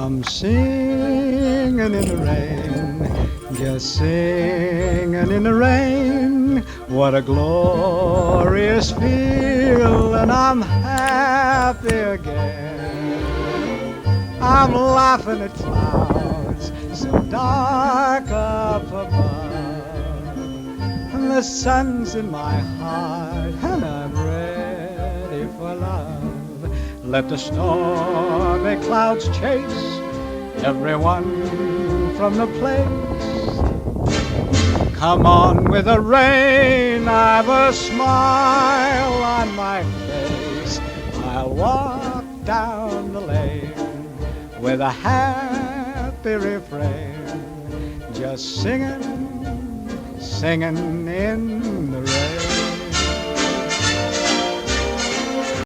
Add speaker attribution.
Speaker 1: I'm singing in the rain, just singing in the rain. What a glorious feeling, I'm happy again. I'm laughing at clouds so dark up above, and the sun's in my heart, and I'm ready for love. Let the stormy clouds chase everyone from the place. Come on with the rain, I've a smile on my face. I'll walk down the lane with a happy refrain, just singing, singing in the rain.